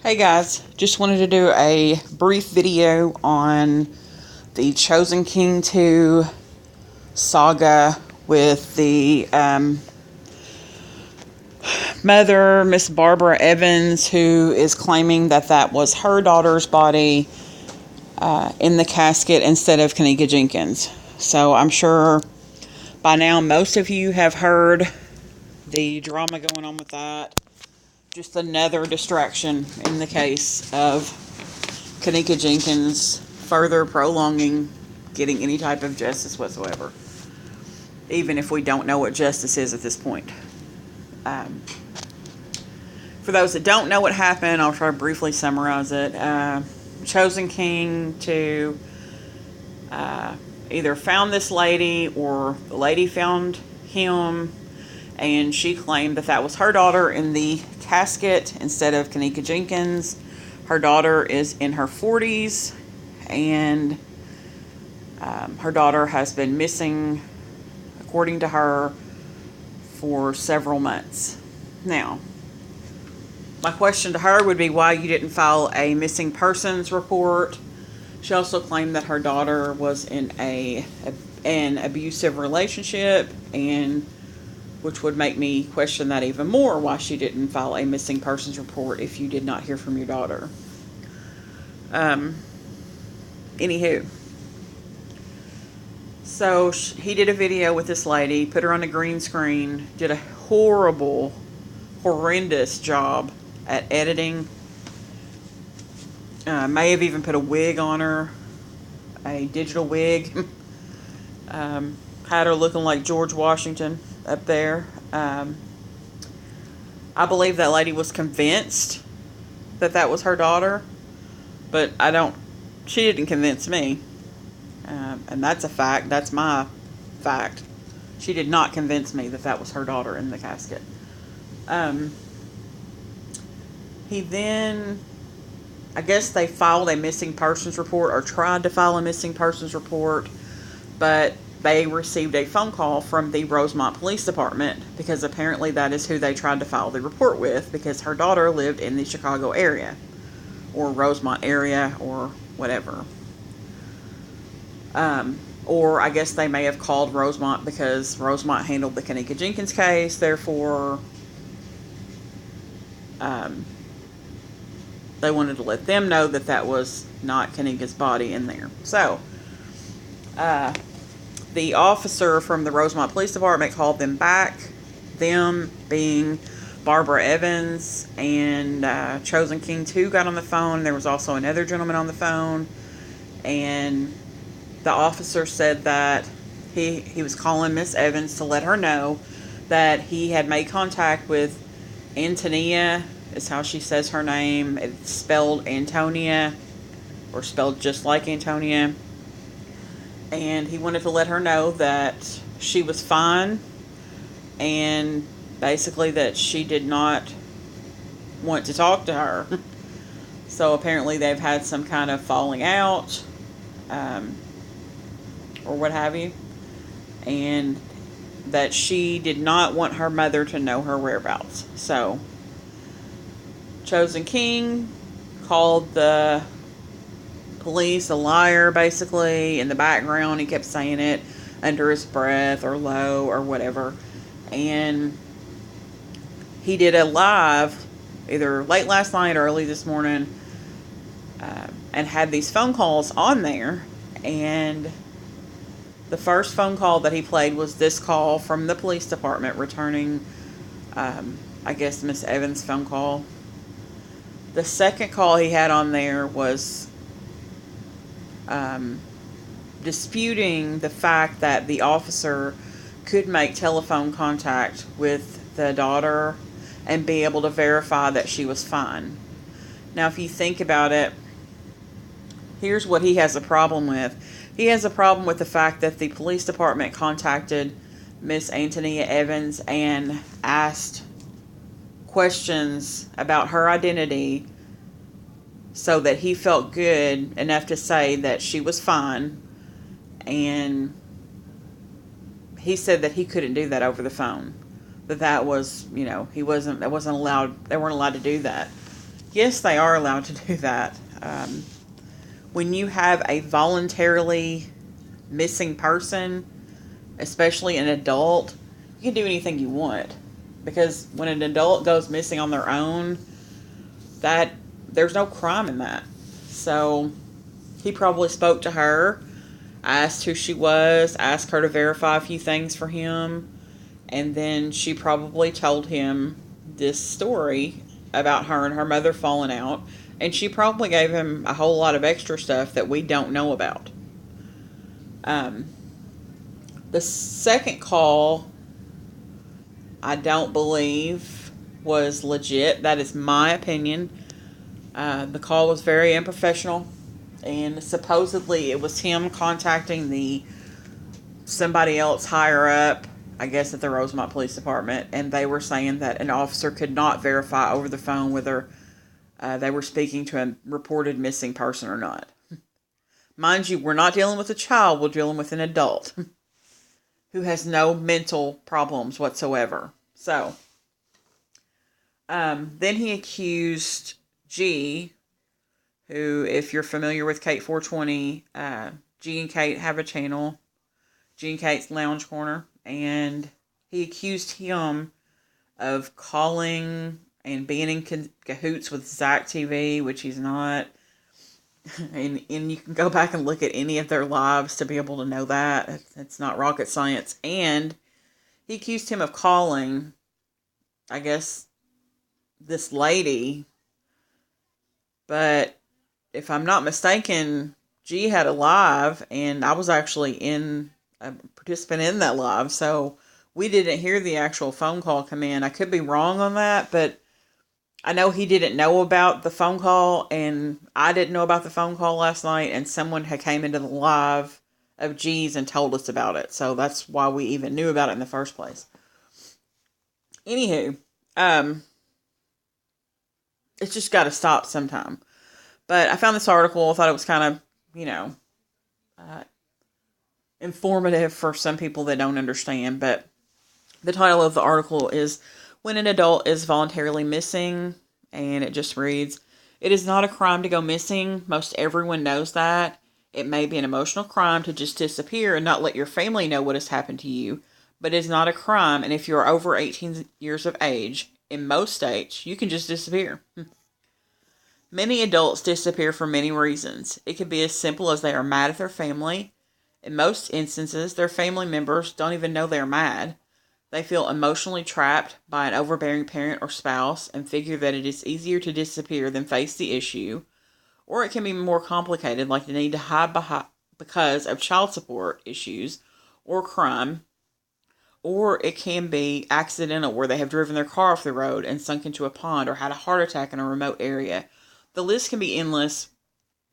Hey guys, just wanted to do a brief video on the Chosen King 2 saga with the mother, Miss Barbara Evans, who is claiming that that was her daughter's body in the casket instead of Kanika Jenkins. So I'm sure by now most of you have heard the drama going on with that. Just another distraction in the case of Kanika Jenkins further prolonging getting any type of justice whatsoever, even if we don't know what justice is at this point. For those that don't know what happened, I'll try to briefly summarize it. Chosen King to either found this lady or the lady found him, and she claimed that that was her daughter in the casket instead of Kanika Jenkins. Her daughter is in her 40s, and her daughter has been missing, according to her, for several months. Now, my question to her would be why you didn't file a missing persons report. She also claimed that her daughter was in an abusive relationship, and which would make me question that even more, why she didn't file a missing persons report if you did not hear from your daughter. Anywho, so he did a video with this lady, put her on a green screen, did a horrendous job at editing. May have even put a wig on her, a digital wig. Had her looking like George Washington up there. I believe that lady was convinced that that was her daughter, but she didn't convince me. And that's a fact. That's my fact. She did not convince me that that was her daughter in the casket. He then, I guess they filed a missing persons report, or tried to file a missing persons report, but they received a phone call from the Rosemont Police Department, because apparently that is who they tried to file the report with, because her daughter lived in the Chicago area, or Rosemont area, or whatever. Or I guess they may have called Rosemont because Rosemont handled the Kanika Jenkins case, therefore they wanted to let them know that that was not Kanika's body in there. So, the officer from the Rosemont Police Department called them back, them being Barbara Evans, and Chosen King 2 got on the phone. There was also another gentleman on the phone, and the officer said that he was calling Miss Evans to let her know that he had made contact with Antonia, is how she says her name. It's spelled Antonia, or spelled just like Antonia. And he wanted to let her know that she was fine, and basically that she did not want to talk to her. So apparently they've had some kind of falling out, or what have you, and that she did not want her mother to know her whereabouts. So Chosen King called the police a liar, basically. In the background, he kept saying it under his breath, or low, or whatever. And he did a live either late last night or early this morning, and had these phone calls on there. And the first phone call that he played was this call from the police department returning, I guess, Miss Evans' phone call. The second call he had on there was disputing the fact that the officer could make telephone contact with the daughter and be able to verify that she was fine. Now, if you think about it, here's what he has a problem with. He has a problem with the fact that the police department contacted Miss Antonia Evans and asked questions about her identity so that he felt good enough to say that she was fine. And he said that he couldn't do that over the phone. That was, that wasn't allowed, they weren't allowed to do that. Yes, they are allowed to do that. When you have a voluntarily missing person, especially an adult, you can do anything you want. Because when an adult goes missing on their own, that there's no crime in that. So he probably spoke to her, asked who she was, asked her to verify a few things for him, and then she probably told him this story about her and her mother falling out, and she probably gave him a whole lot of extra stuff that we don't know about. Um, the second call, I don't believe was legit. That is my opinion. The call was very unprofessional, and supposedly it was him contacting the somebody else higher up, I guess at the Rosemont Police Department, and they were saying that an officer could not verify over the phone whether they were speaking to a reported missing person or not. Mind you, we're not dealing with a child, we're dealing with an adult who has no mental problems whatsoever. So, then he accused G, who, if you're familiar with Kate 420, G and Kate have a channel, G and Kate's Lounge Corner, and he accused him of calling and being in cahoots with Zach TV, which he's not. And you can go back and look at any of their lives to be able to know that. It's not rocket science. And he accused him of calling, I guess, this lady. But if I'm not mistaken, G had a live, and I was actually a participant in that live. So we didn't hear the actual phone call come in. I could be wrong on that, but I know he didn't know about the phone call, and I didn't know about the phone call last night, and someone had came into the live of G's and told us about it. So that's why we even knew about it in the first place. Anywho, it's just got to stop sometime. But I found this article, I thought it was kind of, informative for some people that don't understand. But the title of the article is When an Adult is Voluntarily Missing, and it just reads, "It is not a crime to go missing. Most everyone knows that. It may be an emotional crime to just disappear and not let your family know what has happened to you, but it is not a crime, and if you are over 18 years of age, in most states, you can just disappear." Many adults disappear for many reasons. It could be as simple as they are mad at their family. In most instances, their family members don't even know they're mad. They feel emotionally trapped by an overbearing parent or spouse and figure that it is easier to disappear than face the issue. Or it can be more complicated, like the need to hide because of child support issues or crime. Or it can be accidental, where they have driven their car off the road and sunk into a pond or had a heart attack in a remote area. The list can be endless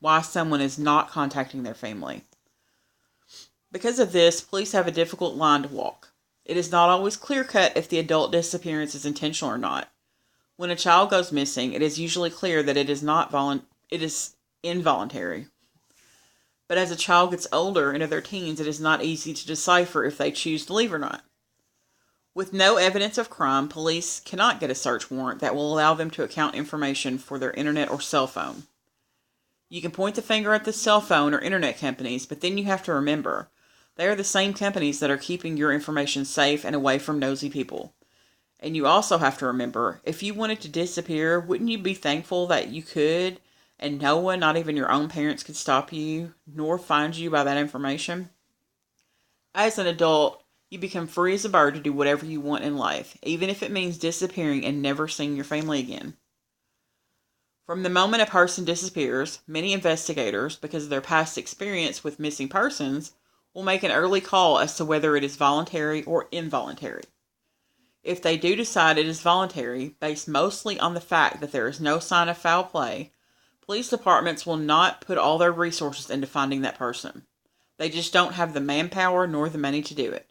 why someone is not contacting their family. Because of this, police have a difficult line to walk. It is not always clear-cut if the adult disappearance is intentional or not. When a child goes missing, it is usually clear that it is involuntary. But as a child gets older, into their teens, it is not easy to decipher if they choose to leave or not. With no evidence of crime, police cannot get a search warrant that will allow them to account information for their internet or cell phone. You can point the finger at the cell phone or internet companies, but then you have to remember, they are the same companies that are keeping your information safe and away from nosy people. And you also have to remember, if you wanted to disappear, wouldn't you be thankful that you could, and no one, not even your own parents, could stop you, nor find you by that information? As an adult, you become free as a bird to do whatever you want in life, even if it means disappearing and never seeing your family again. From the moment a person disappears, many investigators, because of their past experience with missing persons, will make an early call as to whether it is voluntary or involuntary. If they do decide it is voluntary, based mostly on the fact that there is no sign of foul play, police departments will not put all their resources into finding that person. They just don't have the manpower nor the money to do it.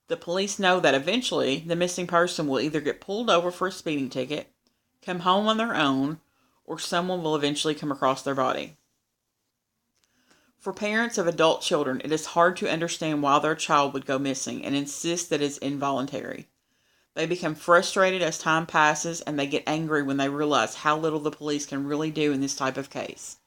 The police know that eventually the missing person will either get pulled over for a speeding ticket, come home on their own, or someone will eventually come across their body. For parents of adult children, it is hard to understand why their child would go missing and insist that it's involuntary. They become frustrated as time passes, and they get angry when they realize how little the police can really do in this type of case.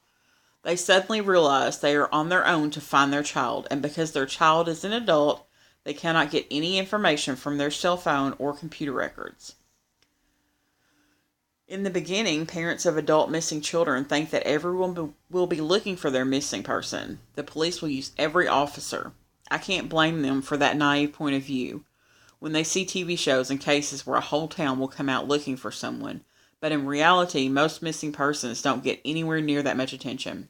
They suddenly realize they are on their own to find their child, and because their child is an adult, they cannot get any information from their cell phone or computer records. In the beginning, parents of adult missing children think that everyone will be looking for their missing person. The police will use every officer. I can't blame them for that naive point of view when they see TV shows and cases where a whole town will come out looking for someone. But in reality, most missing persons don't get anywhere near that much attention.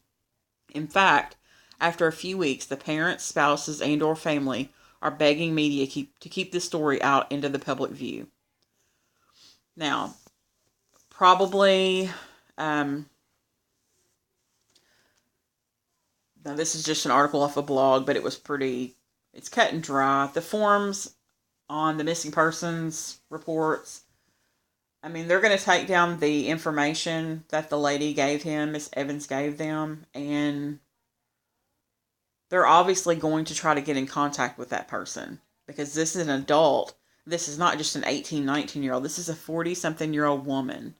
In fact, after a few weeks, the parents, spouses, and or family are begging media to keep this story out into the public view. Now, probably, now this is just an article off a blog, but it's cut and dry. The forums on the missing persons reports, I mean, they're going to take down the information that the lady gave him, Miss Evans gave them, and they're obviously going to try to get in contact with that person because this is an adult. This is not just an 18, 19-year-old. This is a 40-something-year-old woman.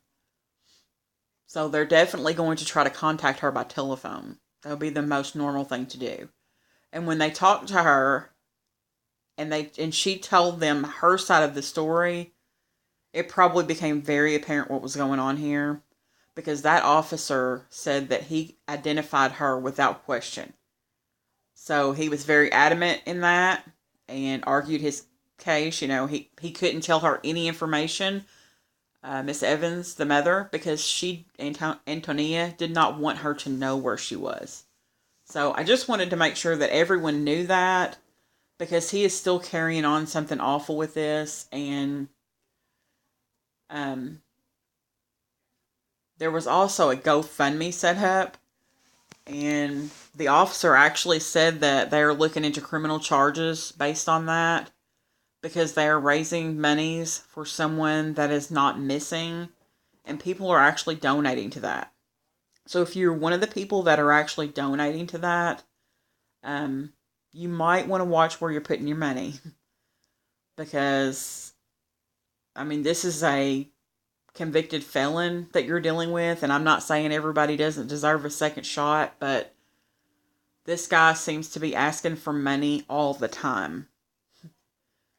So they're definitely going to try to contact her by telephone. That would be the most normal thing to do. And when they talked to her, and she told them her side of the story, it probably became very apparent what was going on here, because that officer said that he identified her without question. So he was very adamant in that and argued his case. You know, he couldn't tell her any information, Miss Evans, the mother, because Antonia, did not want her to know where she was. So I just wanted to make sure that everyone knew that, because he is still carrying on something awful with this. And there was also a GoFundMe set up, and the officer actually said that they are looking into criminal charges based on that, because they are raising monies for someone that is not missing, and people are actually donating to that. So if you're one of the people that are actually donating to that, you might want to watch where you're putting your money, because, I mean, this is a convicted felon that you're dealing with, and I'm not saying everybody doesn't deserve a second shot, but this guy seems to be asking for money all the time.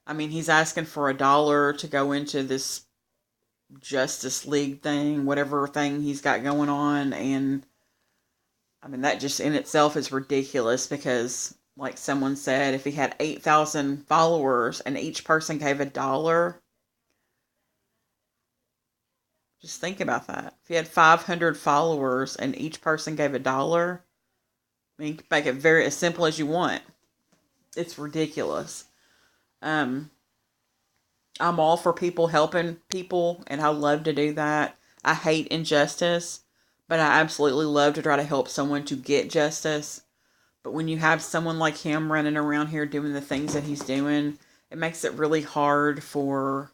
I mean, he's asking for $1 to go into this Justice League thing, whatever thing he's got going on, and I mean, that just in itself is ridiculous, because, like someone said, if he had 8,000 followers and each person gave $1, just think about that. If you had 500 followers and each person gave $1, I mean, you can make it very as simple as you want. It's ridiculous. I'm all for people helping people, and I love to do that. I hate injustice, but I absolutely love to try to help someone to get justice. But when you have someone like him running around here doing the things that he's doing, it makes it really hard for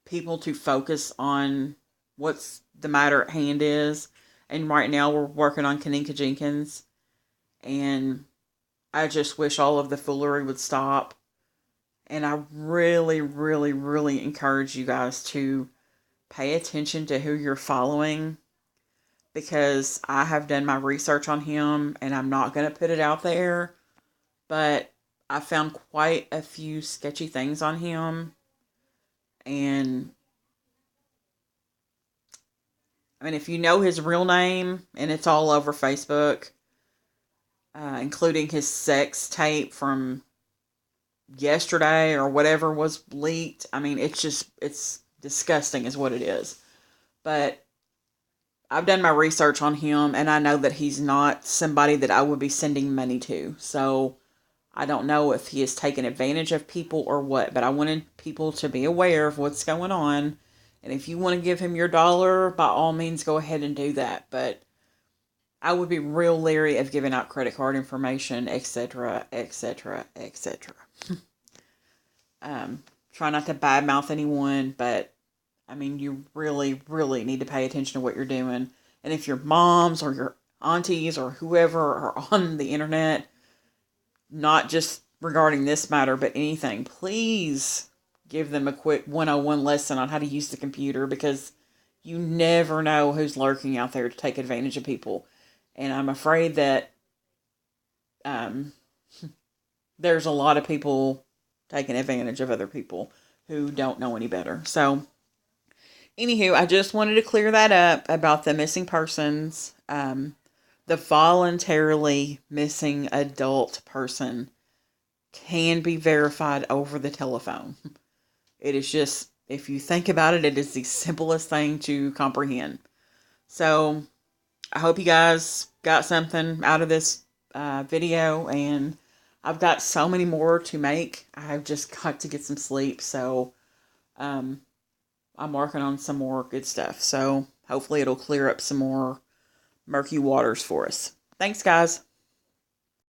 people to focus on what's the matter at hand is. And right now we're working on Kaninka Jenkins, and I just wish all of the foolery would stop. And I really, really, really encourage you guys to pay attention to who you're following, because I have done my research on him, and I'm not going to put it out there, but I found quite a few sketchy things on him. And I mean, if you know his real name, and it's all over Facebook, including his sex tape from yesterday or whatever was leaked. I mean, it's disgusting is what it is. But I've done my research on him, and I know that he's not somebody that I would be sending money to. So I don't know if he has taken advantage of people or what, but I wanted people to be aware of what's going on. And if you want to give him your $1, by all means, go ahead and do that. But I would be real leery of giving out credit card information, etc., etc., etc. Try not to badmouth anyone, but I mean, you really, really need to pay attention to what you're doing. And if your moms or your aunties or whoever are on the internet, not just regarding this matter, but anything, please give them a quick 101 lesson on how to use the computer, because you never know who's lurking out there to take advantage of people. And I'm afraid that um, there's a lot of people taking advantage of other people who don't know any better. So, anywho, I just wanted to clear that up about the missing persons. The voluntarily missing adult person can be verified over the telephone. It is just, if you think about it, it is the simplest thing to comprehend. So, I hope you guys got something out of this video, and I've got so many more to make. I've just got to get some sleep, so I'm working on some more good stuff. So, hopefully it'll clear up some more murky waters for us. Thanks, guys.